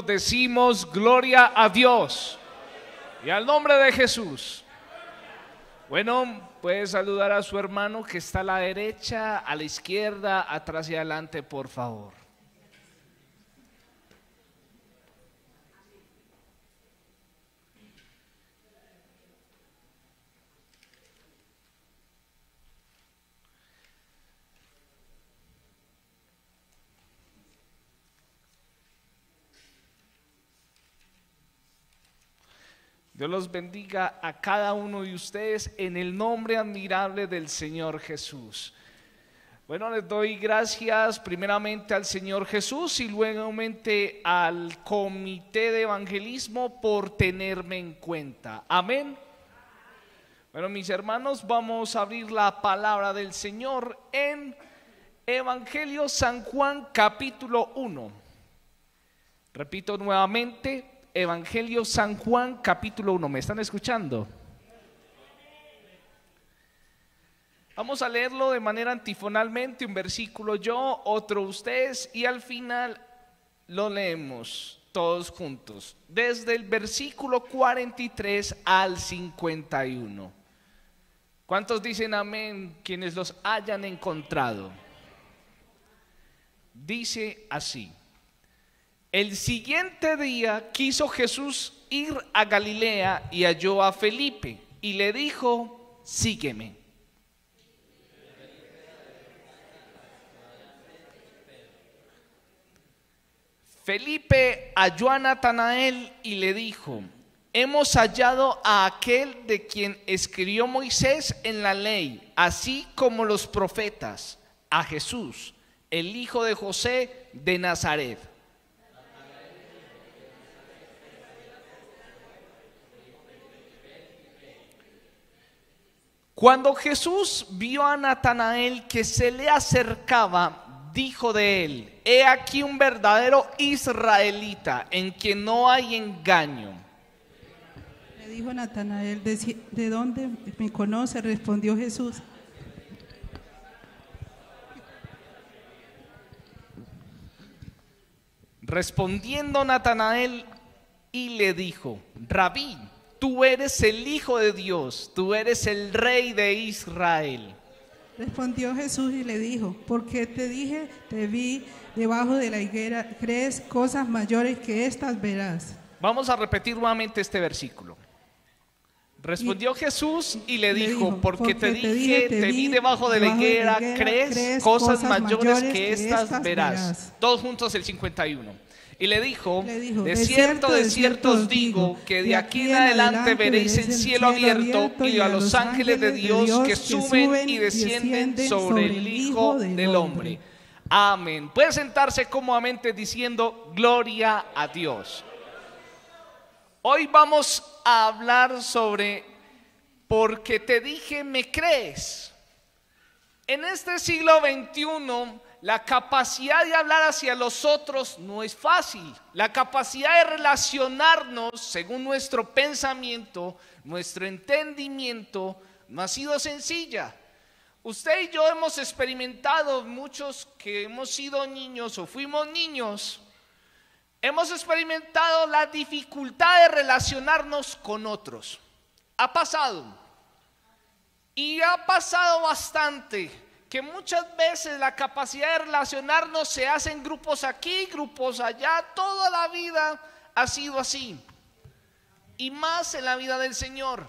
decimos gloria a Dios y al nombre de Jesús. Bueno, puede saludar a su hermano que está a la derecha, a la izquierda, atrás y adelante, por favor. Dios los bendiga a cada uno de ustedes en el nombre admirable del Señor Jesús. Bueno, les doy gracias primeramente al Señor Jesús y luego al Comité de Evangelismo por tenerme en cuenta. Amén. Bueno, mis hermanos, vamos a abrir la palabra del Señor en Evangelio San Juan capítulo 1. Repito nuevamente, Evangelio San Juan capítulo 1. ¿Me están escuchando? Vamos a leerlo de manera antifonalmente, un versículo yo, otro ustedes, y al final lo leemos todos juntos, desde el versículo 43 al 51. ¿Cuántos dicen amén quienes los hayan encontrado? Dice así: el siguiente día quiso Jesús ir a Galilea y halló a Felipe y le dijo: sígueme. Felipe halló a Natanael y le dijo: hemos hallado a aquel de quien escribió Moisés en la ley, así como los profetas, a Jesús, el hijo de José de Nazaret. Cuando Jesús vio a Natanael que se le acercaba, dijo de él: he aquí un verdadero israelita en quien no hay engaño. Le dijo Natanael: ¿de dónde me conoce? Respondió Jesús: respondiendo Natanael y le dijo: Rabí, tú eres el Hijo de Dios, tú eres el Rey de Israel. Respondió Jesús y le dijo: porque te dije, te vi debajo de la higuera, ¿crees? Cosas mayores que estas verás. Vamos a repetir nuevamente este versículo. Respondió Jesús y le dijo: porque te dije, te vi debajo de la higuera, ¿crees? Cosas mayores que estas verás. Todos juntos el 51. Y le dijo: de cierto os digo, que de aquí en adelante veréis el cielo abierto y a los ángeles de Dios que suben y descienden sobre el Hijo del Hombre. Amén. Puede sentarse cómodamente diciendo gloria a Dios. Hoy vamos a hablar sobre porque te dije, ¿me crees? En este siglo XXI, la capacidad de hablar hacia los otros no es fácil. La capacidad de relacionarnos según nuestro pensamiento, nuestro entendimiento, no ha sido sencilla. Usted y yo hemos experimentado, muchos que hemos sido niños o fuimos niños, hemos experimentado la dificultad de relacionarnos con otros. Ha pasado. Y ha pasado bastante, que muchas veces la capacidad de relacionarnos se hace en grupos aquí, grupos allá. Toda la vida ha sido así. Y más en la vida del Señor.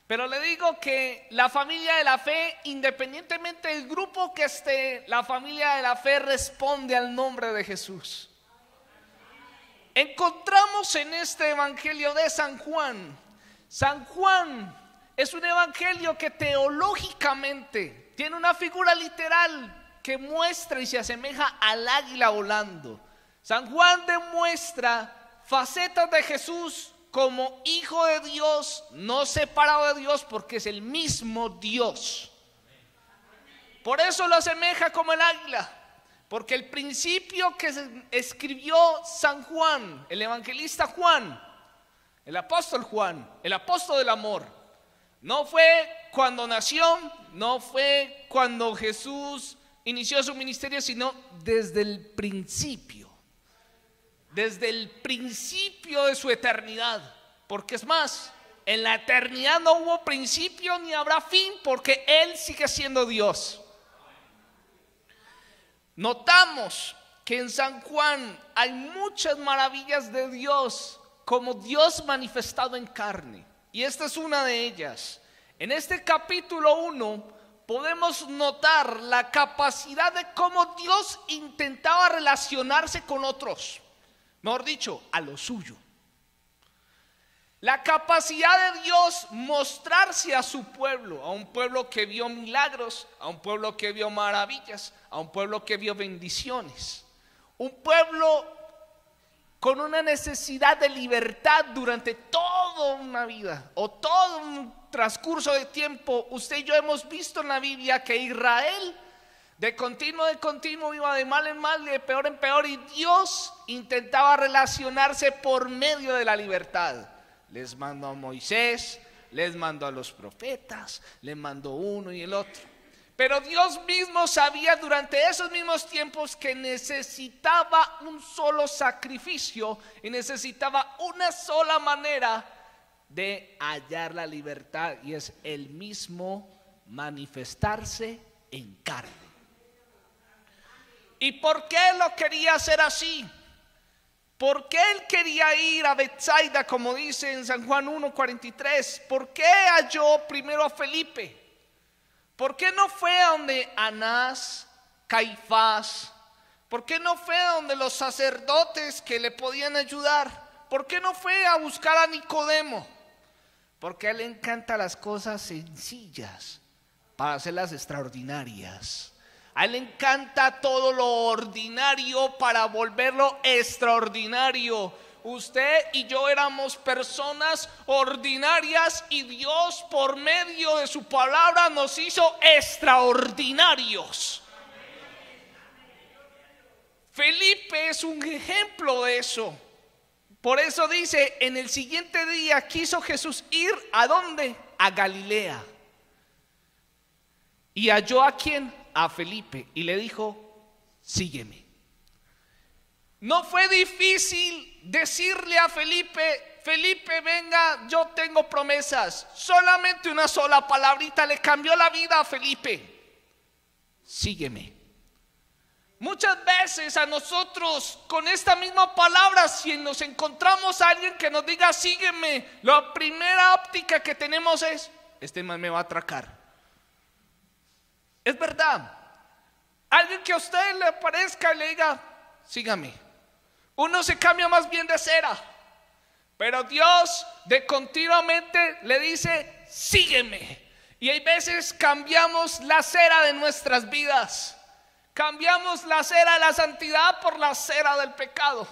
Pero le digo que la familia de la fe, independientemente del grupo que esté, la familia de la fe responde al nombre de Jesús. Encontramos en este evangelio de San Juan. San Juan es un evangelio que teológicamente tiene una figura literal que muestra y se asemeja al águila volando. San Juan demuestra facetas de Jesús como Hijo de Dios, no separado de Dios, porque es el mismo Dios. Por eso lo asemeja como el águila. Porque el principio que escribió San Juan, el evangelista Juan, el apóstol Juan, el apóstol del amor, no fue cuando nació, no fue cuando Jesús inició su ministerio, sino desde el principio. desde el principio de su eternidad. Porque es más, en la eternidad no hubo principio ni habrá fin, porque Él sigue siendo Dios. Notamos que en San Juan hay muchas maravillas de Dios, como Dios manifestado en carne. Y esta es una de ellas. En este capítulo 1 podemos notar la capacidad de cómo Dios intentaba relacionarse con otros. Mejor dicho, a lo suyo. La capacidad de Dios mostrarse a su pueblo, a un pueblo que vio milagros, a un pueblo que vio maravillas, a un pueblo que vio bendiciones. Un pueblo con una necesidad de libertad durante toda una vida o todo un transcurso de tiempo. Usted y yo hemos visto en la Biblia que Israel de continuo iba de mal en mal y de peor en peor, y Dios intentaba relacionarse por medio de la libertad. Les mandó a Moisés, les mandó a los profetas, les mandó uno y el otro. Pero Dios mismo sabía durante esos mismos tiempos que necesitaba un solo sacrificio y necesitaba una sola manera de hallar la libertad, y es el mismo manifestarse en carne. ¿Y por qué lo quería hacer así? ¿Por qué él quería ir a Betsaida, como dice en San Juan 1:43? ¿Por qué halló primero a Felipe? ¿Por qué no fue a donde Anás, Caifás? ¿Por qué no fue a donde los sacerdotes que le podían ayudar? ¿Por qué no fue a buscar a Nicodemo? Porque a él le encantan las cosas sencillas para hacerlas extraordinarias. A él le encanta todo lo ordinario para volverlo extraordinario. Usted y yo éramos personas ordinarias y Dios por medio de su palabra nos hizo extraordinarios. Felipe es un ejemplo de eso. Por eso dice, en el siguiente día quiso Jesús ir ¿a dónde? A Galilea. ¿Y halló a quién? A Felipe, y le dijo: sígueme. No fue difícil decirle a Felipe: Felipe, venga, yo tengo promesas. Solamente una sola palabrita le cambió la vida a Felipe: sígueme. Muchas veces a nosotros con esta misma palabra, si nos encontramos a alguien que nos diga sígueme, la primera óptica que tenemos es: este man me va a atracar. Es verdad. Alguien que a usted le parezca y le diga sígame, uno se cambia más bien de cera. Pero Dios de continuamente le dice sígueme. Y hay veces cambiamos la cera de nuestras vidas. Cambiamos la cera de la santidad por la cera del pecado.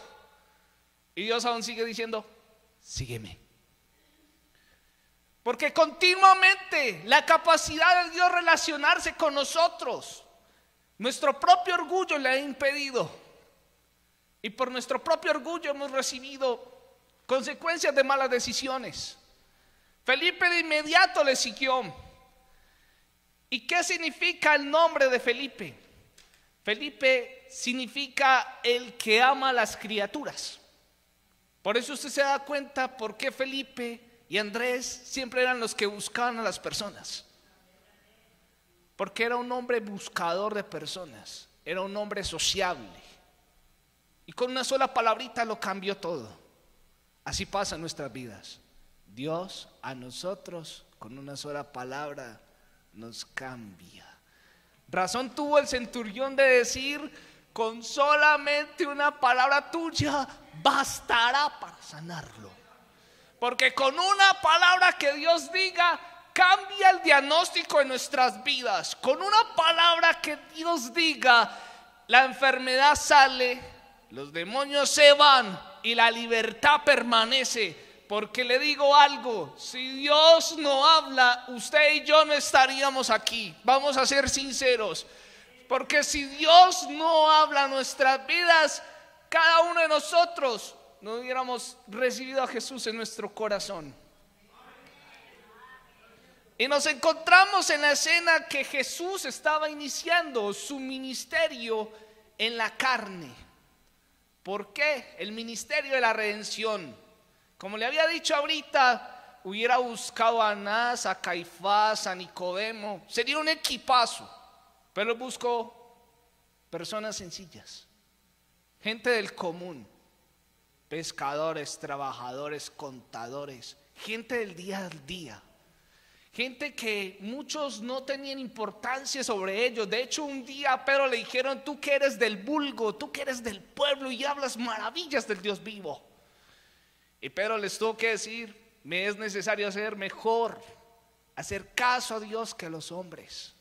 Y Dios aún sigue diciendo sígueme. Porque continuamente la capacidad de Dios relacionarse con nosotros, nuestro propio orgullo le ha impedido. Y por nuestro propio orgullo hemos recibido consecuencias de malas decisiones. Felipe de inmediato le siguió. ¿Y qué significa el nombre de Felipe? Felipe significa el que ama a las criaturas. Por eso usted se da cuenta por qué Felipe y Andrés siempre eran los que buscaban a las personas. Porque era un hombre buscador de personas, era un hombre sociable. Y con una sola palabrita lo cambió todo. Así pasa en nuestras vidas. Dios a nosotros con una sola palabra nos cambia. Razón tuvo el centurión de decir: con solamente una palabra tuya bastará para sanarlo. Porque con una palabra que Dios diga cambia el diagnóstico de nuestras vidas. Con una palabra que Dios diga, la enfermedad sale, los demonios se van y la libertad permanece. Porque le digo algo, si Dios no habla, usted y yo no estaríamos aquí. Vamos a ser sinceros. Porque si Dios no habla en nuestras vidas, cada uno de nosotros no hubiéramos recibido a Jesús en nuestro corazón. Y nos encontramos en la escena que Jesús estaba iniciando su ministerio en la carne. ¿Por qué? El ministerio de la redención. Como le había dicho ahorita, hubiera buscado a Anás, a Caifás, a Nicodemo. Sería un equipazo. Pero buscó personas sencillas, gente del común, pescadores, trabajadores, contadores, gente del día al día. Gente que muchos no tenían importancia sobre ellos. De hecho, un día a Pedro le dijeron: tú que eres del vulgo, tú que eres del pueblo y hablas maravillas del Dios vivo. Y Pedro les tuvo que decir: me es necesario ser mejor, hacer caso a Dios que a los hombres.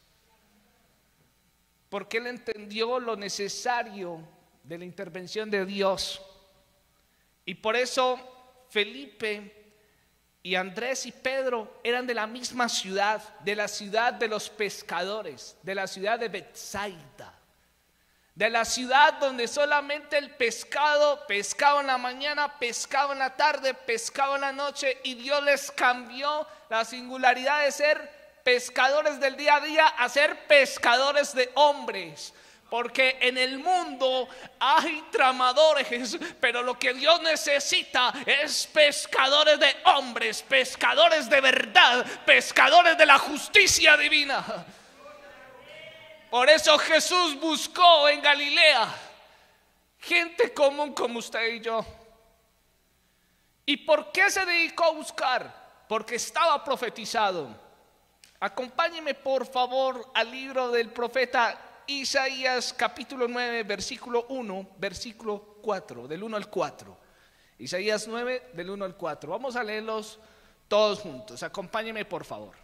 Porque él entendió lo necesario de la intervención de Dios. Y por eso Felipe y Andrés y Pedro eran de la misma ciudad, de la ciudad de los pescadores, de la ciudad de Betsaida, de la ciudad donde solamente el pescado, pescaba en la mañana, pescaba en la tarde, pescaba en la noche, y Dios les cambió la singularidad de ser pescadores del día a día a ser pescadores de hombres. Porque en el mundo hay tramadores, pero lo que Dios necesita es pescadores de hombres, pescadores de verdad, pescadores de la justicia divina. Por eso Jesús buscó en Galilea gente común como usted y yo. ¿Y por qué se dedicó a buscar? Porque estaba profetizado. Acompáñeme por favor al libro del profeta Isaías capítulo 9, versículo 1, versículo 4, del 1 al 4. Isaías 9, del 1 al 4. Vamos a leerlos todos juntos. Acompáñenme por favor.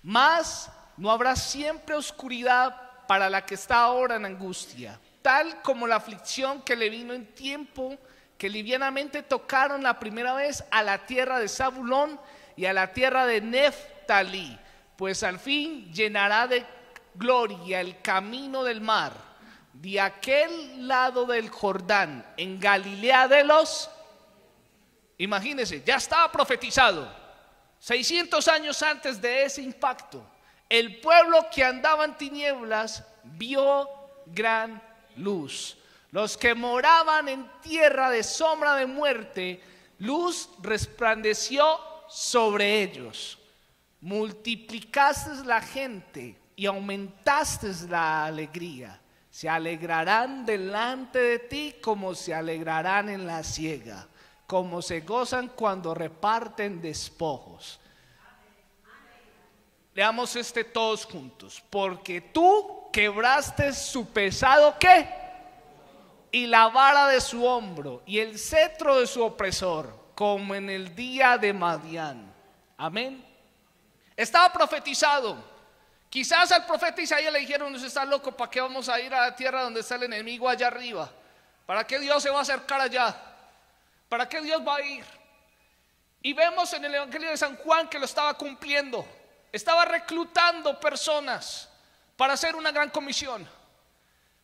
Mas no habrá siempre oscuridad para la que está ahora en angustia, tal como la aflicción que le vino en tiempo que livianamente tocaron la primera vez a la tierra de Zabulón y a la tierra de Neftalí, pues al fin llenará de gloria el camino del mar, de aquel lado del Jordán, en Galilea de los... Imagínense, ya estaba profetizado 600 años antes de ese impacto. El pueblo que andaba en tinieblas vio gran luz. Los que moraban en tierra de sombra de muerte, luz resplandeció sobre ellos. Multiplicaste la gente y aumentaste la alegría. Se alegrarán delante de ti como se alegrarán en la siega, como se gozan cuando reparten despojos. Leamos todos juntos. Porque tú quebraste su pesado ¿qué? Y la vara de su hombro y el cetro de su opresor, como en el día de Madián. Amén. Estaba profetizado. Quizás al profeta Isaías le dijeron: usted está loco, ¿para qué vamos a ir a la tierra donde está el enemigo allá arriba? ¿Para qué Dios se va a acercar allá? ¿Para qué Dios va a ir? Y vemos en el Evangelio de San Juan que lo estaba cumpliendo. Estaba reclutando personas para hacer una gran comisión.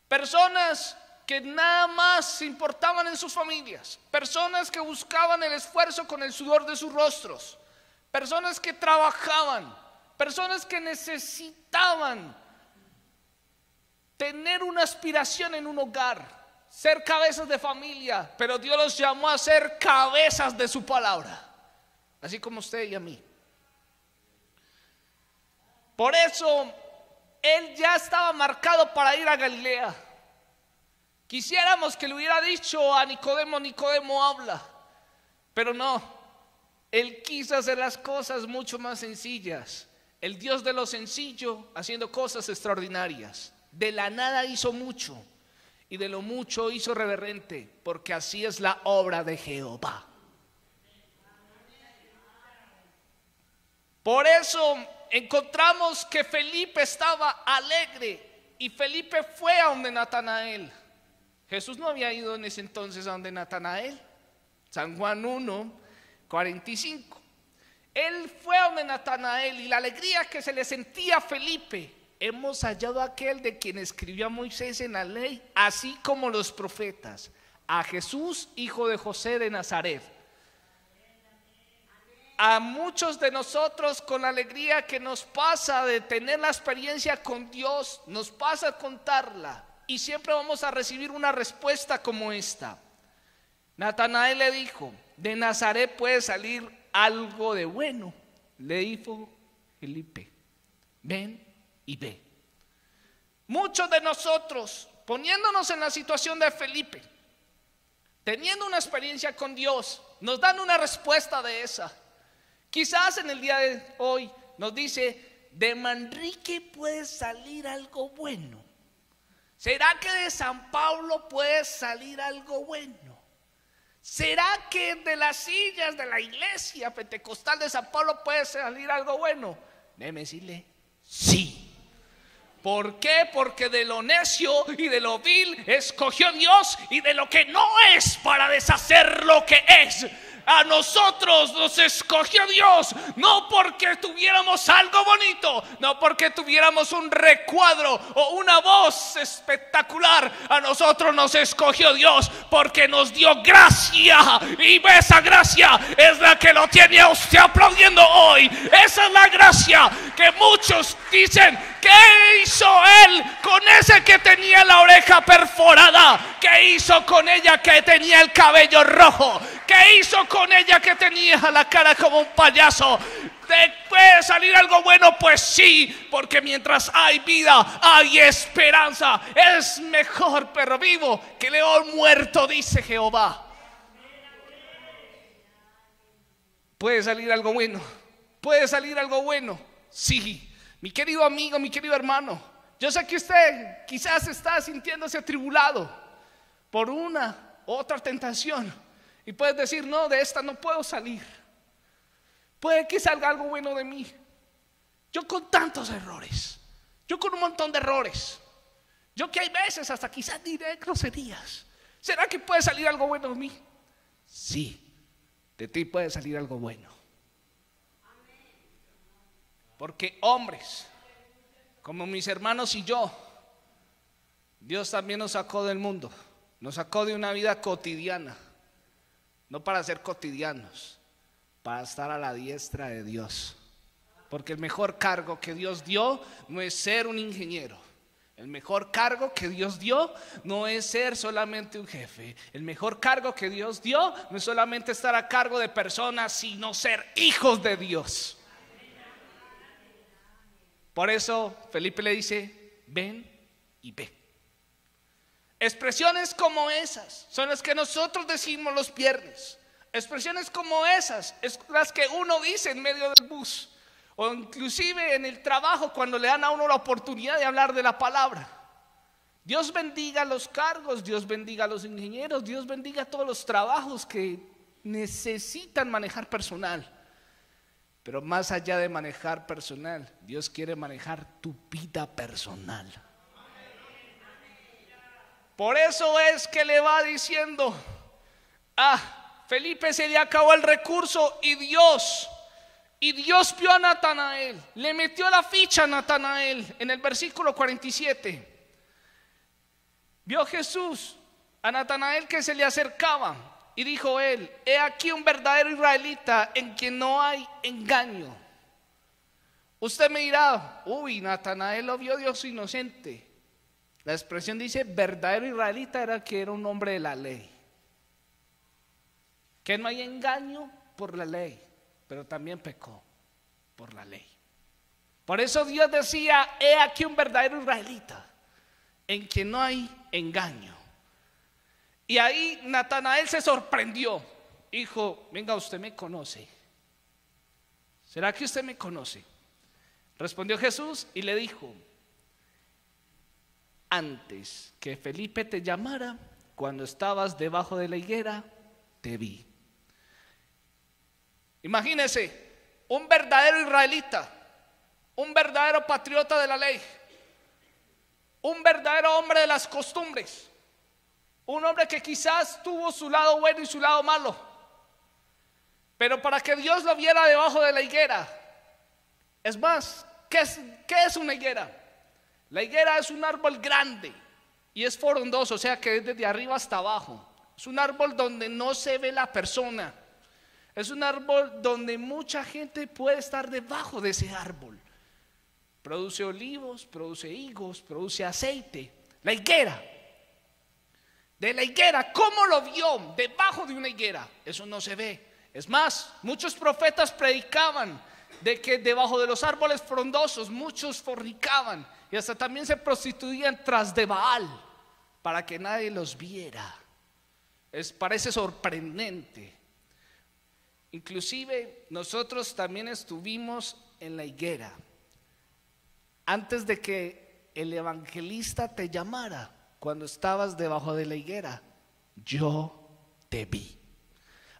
Personas que nada más se importaban en sus familias. Personas que buscaban el esfuerzo con el sudor de sus rostros. Personas que trabajaban. Personas que necesitaban tener una aspiración en un hogar, ser cabezas de familia, pero Dios los llamó a ser cabezas de su palabra, así como usted y a mí. Por eso él ya estaba marcado para ir a Galilea. Quisiéramos que le hubiera dicho a Nicodemo: Nicodemo, habla, pero no, él quiso hacer las cosas mucho más sencillas. El Dios de lo sencillo haciendo cosas extraordinarias. De la nada hizo mucho y de lo mucho hizo reverente, porque así es la obra de Jehová. Por eso encontramos que Felipe estaba alegre y Felipe fue a donde Natanael. Jesús no había ido en ese entonces a donde Natanael. San Juan 1, 45. Él fue a donde Natanael y la alegría que se le sentía a Felipe: hemos hallado a aquel de quien escribió Moisés en la ley, así como los profetas, a Jesús, hijo de José de Nazaret. A muchos de nosotros, con la alegría que nos pasa de tener la experiencia con Dios, nos pasa contarla y siempre vamos a recibir una respuesta como esta: Natanael le dijo: de Nazaret puede salir algo de bueno. Le dijo Felipe: ven y ve. Muchos de nosotros, poniéndonos en la situación de Felipe, teniendo una experiencia con Dios, nos dan una respuesta de esa. Quizás en el día de hoy nos dice: de Manrique puede salir algo bueno. ¿Será que de San Pablo puede salir algo bueno? ¿Será que de las sillas de la iglesia pentecostal de San Pablo puede salir algo bueno? Déjeme decirle: sí. ¿Por qué? Porque de lo necio y de lo vil escogió Dios, y de lo que no es para deshacer lo que es. A nosotros nos escogió Dios, no porque tuviéramos algo bonito, no porque tuviéramos un recuadro o una voz espectacular. A nosotros nos escogió Dios porque nos dio gracia, y esa gracia es la que lo tiene a usted aplaudiendo hoy. Esa es la gracia que muchos dicen: ¿qué hizo él con ese que tenía la oreja perforada? ¿Qué hizo con ella que tenía el cabello rojo? ¿Qué hizo con ella que tenía la cara como un payaso? ¿Puede salir algo bueno? Pues sí, porque mientras hay vida, hay esperanza. Es mejor perro vivo que león muerto, dice Jehová. ¿Puede salir algo bueno? ¿Puede salir algo bueno? Sí. Mi querido amigo, mi querido hermano, yo sé que usted quizás está sintiéndose atribulado por una u otra tentación, y puedes decir: no, de esta no puedo salir. Puede que salga algo bueno de mí. Yo con tantos errores, yo con un montón de errores, yo que hay veces hasta quizás diré groserías. ¿Será que puede salir algo bueno de mí? Sí, de ti puede salir algo bueno. Porque hombres como mis hermanos y yo, Dios también nos sacó del mundo, nos sacó de una vida cotidiana, no para ser cotidianos, para estar a la diestra de Dios. Porque el mejor cargo que Dios dio no es ser un ingeniero. El mejor cargo que Dios dio no es ser solamente un jefe. El mejor cargo que Dios dio no es solamente estar a cargo de personas, sino ser hijos de Dios. Por eso Felipe le dice: ven y ve. Expresiones como esas son las que nosotros decimos los viernes. Expresiones como esas es las que uno dice en medio del bus, o inclusive en el trabajo, cuando le dan a uno la oportunidad de hablar de la palabra. Dios bendiga los cargos, Dios bendiga a los ingenieros, Dios bendiga todos los trabajos que necesitan manejar personal. Pero más allá de manejar personal, Dios quiere manejar tu vida personal. Por eso es que le va diciendo: Felipe, se le acabó el recurso, y Dios vio a Natanael, le metió la ficha a Natanael. En el versículo 47 vio Jesús a Natanael que se le acercaba, y dijo él: he aquí un verdadero israelita en quien no hay engaño. Usted me dirá: uy, Natanael lo vio Dios inocente. La expresión dice verdadero israelita, era que era un hombre de la ley, que no hay engaño por la ley, pero también pecó por la ley. Por eso Dios decía: he aquí un verdadero israelita en quien no hay engaño. Y ahí Natanael se sorprendió. Dijo: venga, usted me conoce. ¿Será que usted me conoce? Respondió Jesús y le dijo: antes que Felipe te llamara, cuando estabas debajo de la higuera, te vi. Imagínese, un verdadero israelita, un verdadero patriota de la ley, un verdadero hombre de las costumbres, un hombre que quizás tuvo su lado bueno y su lado malo, pero para que Dios lo viera debajo de la higuera. Es más, ¿qué es una higuera? La higuera es un árbol grande y es frondoso, o sea que es desde arriba hasta abajo. Es un árbol donde no se ve la persona. Es un árbol donde mucha gente puede estar debajo de ese árbol. Produce olivos, produce higos, produce aceite. La higuera. de la higuera. ¿Cómo lo vio? Debajo de una higuera. Eso no se ve. Es más, muchos profetas predicaban de que debajo de los árboles frondosos muchos fornicaban y hasta también se prostituían tras de Baal para que nadie los viera. Parece sorprendente. Inclusive nosotros también estuvimos en la higuera antes de que el evangelista te llamara. Cuando estabas debajo de la higuera, yo te vi.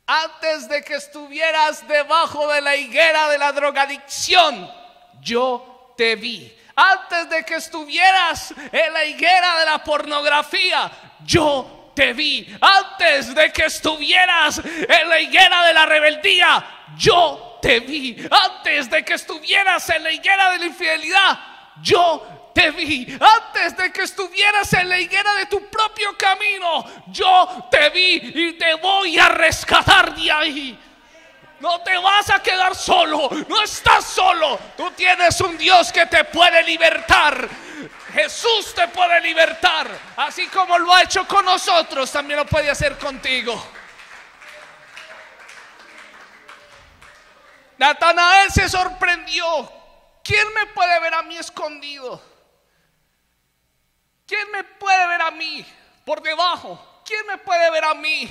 Antes de que estuvieras debajo de la higuera de la drogadicción, yo te vi. Antes de que estuvieras en la higuera de la pornografía, yo te vi. Antes de que estuvieras en la higuera de la rebeldía, yo te vi. Antes de que estuvieras en la higuera de la infidelidad, yo te vi. Antes de que estuvieras en la higuera de tu propio camino, yo te vi y te voy a rescatar de ahí. No te vas a quedar solo, no estás solo. Tú tienes un Dios que te puede libertar. Jesús te puede libertar. Así como lo ha hecho con nosotros, también lo puede hacer contigo. Natanael se sorprendió. ¿Quién me puede ver a mí escondido? ¿Quién me puede ver a mí por debajo? ¿Quién me puede ver a mí?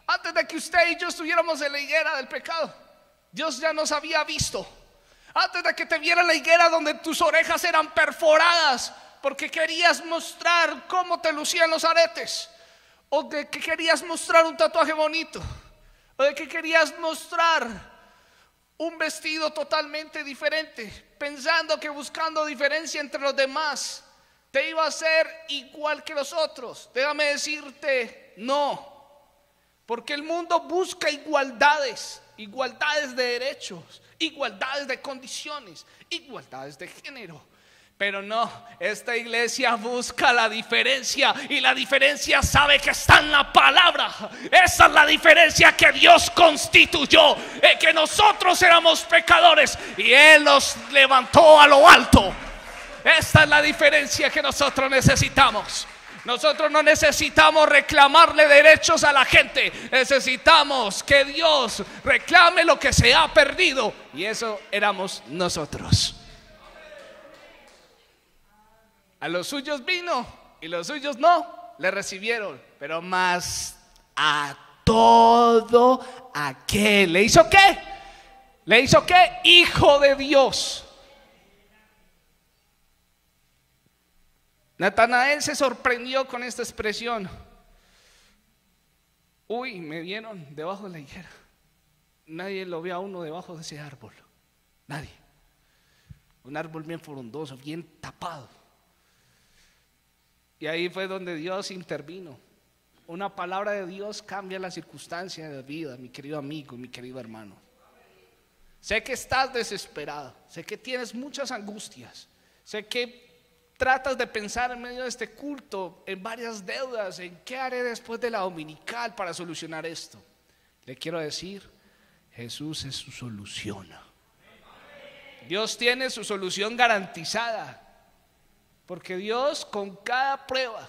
Antes de que usted y yo estuviéramos en la higuera del pecado, Dios ya nos había visto. Antes de que te viera en la higuera donde tus orejas eran perforadas porque querías mostrar cómo te lucían los aretes, o de que querías mostrar un tatuaje bonito, o de que querías mostrar un vestido totalmente diferente, pensando que buscando diferencia entre los demás te iba a ser igual que los otros. Déjame decirte, no. Porque el mundo busca igualdades, igualdades de derechos, igualdades de condiciones, igualdades de género. Pero no, esta iglesia busca la diferencia, y la diferencia sabe que está en la palabra. Esa es la diferencia que Dios constituyó, que nosotros éramos pecadores y Él nos levantó a lo alto. Esta es la diferencia que nosotros necesitamos. Nosotros no necesitamos reclamarle derechos a la gente. Necesitamos que Dios reclame lo que se ha perdido, y eso éramos nosotros. A los suyos vino y los suyos no le recibieron, pero más a todo aquel. ¿Le hizo qué? ¿Le hizo qué? Hijo de Dios. Natanael se sorprendió con esta expresión. Uy, me vieron debajo de la higuera. Nadie lo ve a uno debajo de ese árbol. Nadie. Un árbol bien frondoso, bien tapado. Y ahí fue donde Dios intervino. Una palabra de Dios cambia la circunstancia de la vida, mi querido amigo, mi querido hermano. Sé que estás desesperado, sé que tienes muchas angustias, sé que tratas de pensar en medio de este culto en varias deudas, en qué haré después de la dominical para solucionar esto. Le quiero decir, Jesús es su solución. Dios tiene su solución garantizada. Porque Dios, con cada prueba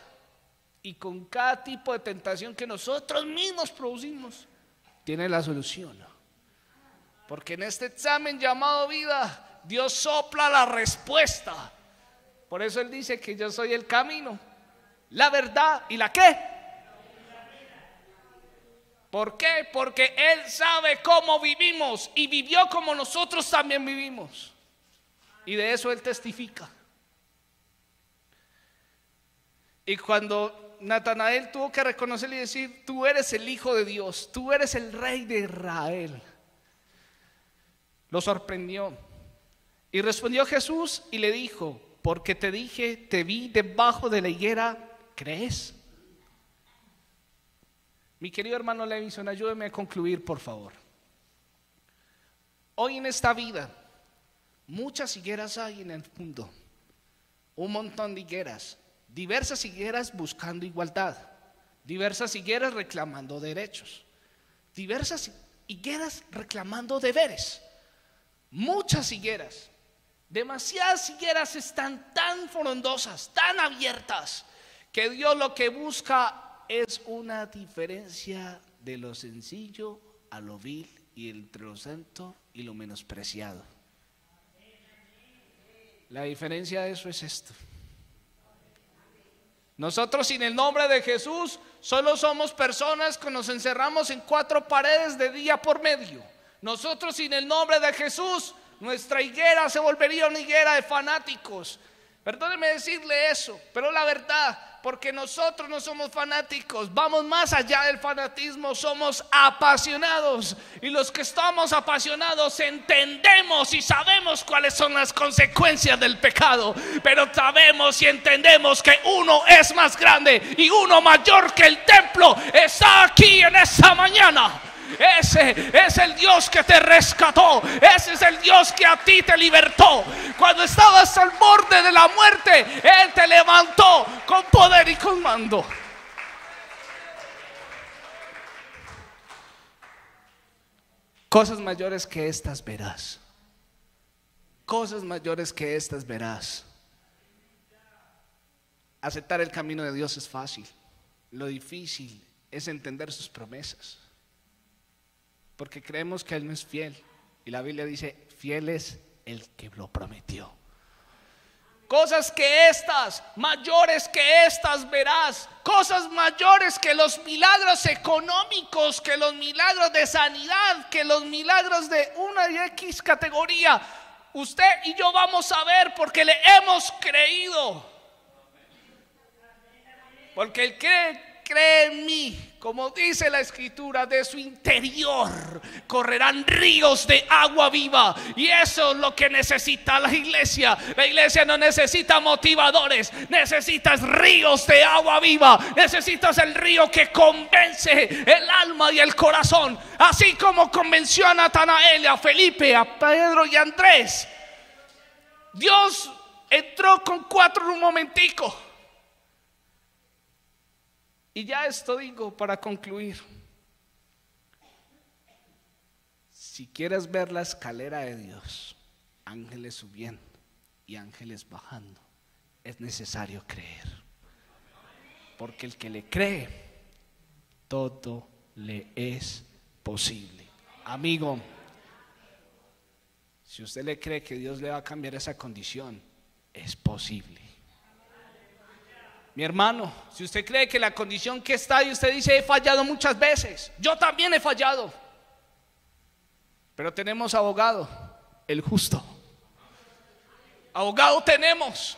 y con cada tipo de tentación que nosotros mismos producimos, tiene la solución. Porque en este examen llamado vida, Dios sopla la respuesta. Por eso Él dice que yo soy el camino, la verdad y la ¿qué? ¿Por qué? Porque Él sabe cómo vivimos y vivió como nosotros también vivimos. Y de eso Él testifica. Y cuando Natanael tuvo que reconocerle y decir: tú eres el Hijo de Dios, tú eres el Rey de Israel, lo sorprendió. Y respondió Jesús y le dijo: porque te dije, te vi debajo de la higuera, ¿crees? Mi querido hermano Levinson, ayúdeme a concluir, por favor. Hoy en esta vida, muchas higueras hay en el mundo, un montón de higueras. Diversas higueras buscando igualdad, diversas higueras reclamando derechos, diversas higueras reclamando deberes. Muchas higueras, demasiadas higueras están tan frondosas, tan abiertas, que Dios lo que busca es una diferencia de lo sencillo a lo vil y entre lo santo y lo menospreciado. La diferencia de eso es esto: nosotros sin el nombre de Jesús solo somos personas que nos encerramos en 4 paredes de día por medio. Nosotros sin el nombre de Jesús, nuestra higuera se volvería una higuera de fanáticos. Perdóneme decirle eso, pero la verdad, porque nosotros no somos fanáticos, vamos más allá del fanatismo, somos apasionados. Y los que estamos apasionados entendemos y sabemos cuáles son las consecuencias del pecado, pero sabemos y entendemos que uno es más grande y uno mayor que el templo está aquí en esta mañana. Ese es el Dios que te rescató. Ese es el Dios que a ti te libertó. Cuando estabas al borde de la muerte, Él te levantó con poder y con mando. Cosas mayores que estas verás. Cosas mayores que estas verás. Aceptar el camino de Dios es fácil. Lo difícil es entender sus promesas, porque creemos que Él no es fiel. Y la Biblia dice: fiel es el que lo prometió. Cosas que estas, mayores que estas verás. Cosas mayores que los milagros económicos, que los milagros de sanidad, que los milagros de una y X categoría. Usted y yo vamos a ver porque le hemos creído. Porque el que cree en mí, como dice la escritura, de su interior correrán ríos de agua viva. Y eso es lo que necesita la iglesia. La iglesia no necesita motivadores, necesitas ríos de agua viva. Necesitas el río que convence el alma y el corazón, así como convenció a Natanael, a Felipe, a Pedro y a Andrés. Dios entró con 4 en un momentico. Y ya esto digo para concluir: si quieres ver la escalera de Dios, ángeles subiendo y ángeles bajando, es necesario creer. Porque el que le cree, todo le es posible. Amigo, si usted le cree que Dios le va a cambiar esa condición, es posible. Mi hermano, si usted cree que la condición que está y usted dice: he fallado muchas veces, yo también he fallado, pero tenemos abogado, el justo. Abogado tenemos.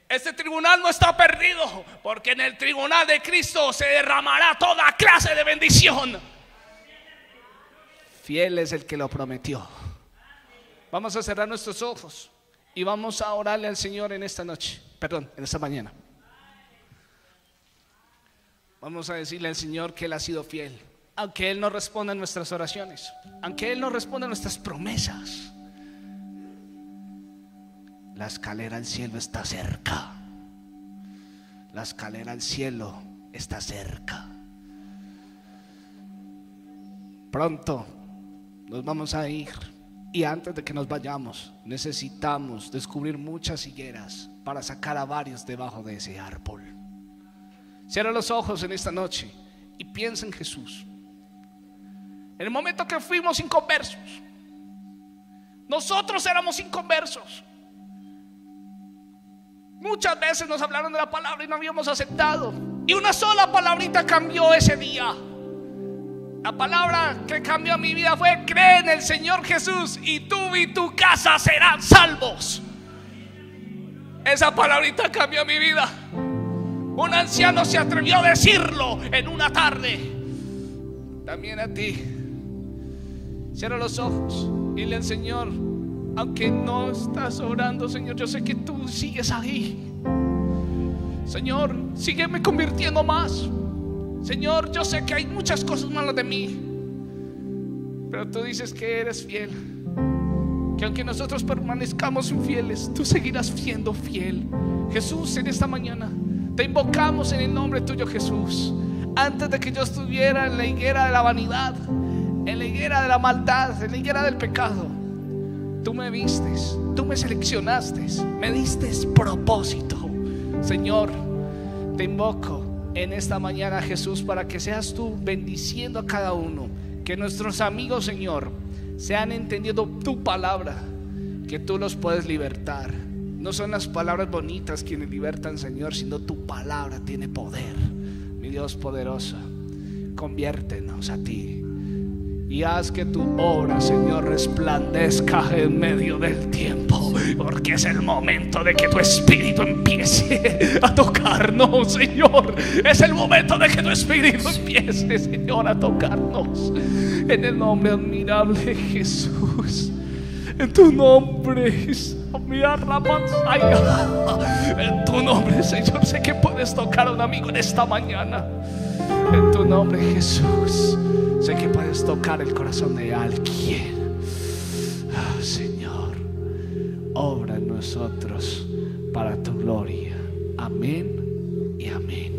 Este tribunal no está perdido, porque en el tribunal de Cristo se derramará toda clase de bendición. Fiel es el que lo prometió. Vamos a cerrar nuestros ojos y vamos a orarle al Señor en esta noche, en esta mañana. Vamos a decirle al Señor que Él ha sido fiel, aunque Él no responda a nuestras oraciones, aunque Él no responda a nuestras promesas. La escalera al cielo está cerca. La escalera al cielo está cerca. Pronto nos vamos a ir, y antes de que nos vayamos necesitamos descubrir muchas higueras para sacar a varios debajo de ese árbol. Cierra los ojos en esta noche y piensa en Jesús. En el momento que fuimos inconversos, nosotros éramos inconversos. Muchas veces nos hablaron de la palabra y no habíamos aceptado, y una sola palabrita cambió ese día. La palabra que cambió mi vida fue: cree en el Señor Jesús y tú y tu casa serán salvos. Esa palabrita cambió mi vida. Un anciano se atrevió a decirlo en una tarde. También a ti. Cierra los ojos y dile al Señor: aunque no estás orando, Señor, yo sé que tú sigues ahí. Señor, sígueme convirtiendo más. Señor, yo sé que hay muchas cosas malas de mí, pero tú dices que eres fiel, que aunque nosotros permanezcamos infieles, tú seguirás siendo fiel. Jesús, en esta mañana te invocamos en el nombre tuyo, Jesús. Antes de que yo estuviera en la higuera de la vanidad, en la higuera de la maldad, en la higuera del pecado, tú me vistes, tú me seleccionaste, me diste propósito. Señor, te invoco en esta mañana, Jesús, para que seas tú bendiciendo a cada uno. Que nuestros amigos, Señor, sean entendiendo tu palabra, que tú los puedes libertar. No son las palabras bonitas quienes libertan, Señor, sino tu palabra tiene poder. Mi Dios poderoso, conviértenos a ti y haz que tu obra, Señor, resplandezca en medio del tiempo, porque es el momento de que tu Espíritu empiece a tocarnos, Señor. Es el momento de que tu Espíritu empiece, Señor, a tocarnos. En el nombre admirable de Jesús, en tu nombre, en tu nombre, Señor, sé que puedes tocar a un amigo en esta mañana. En tu nombre, Jesús, sé que puedes tocar el corazón de alguien. Señor, obra en nosotros para tu gloria. Amén y amén.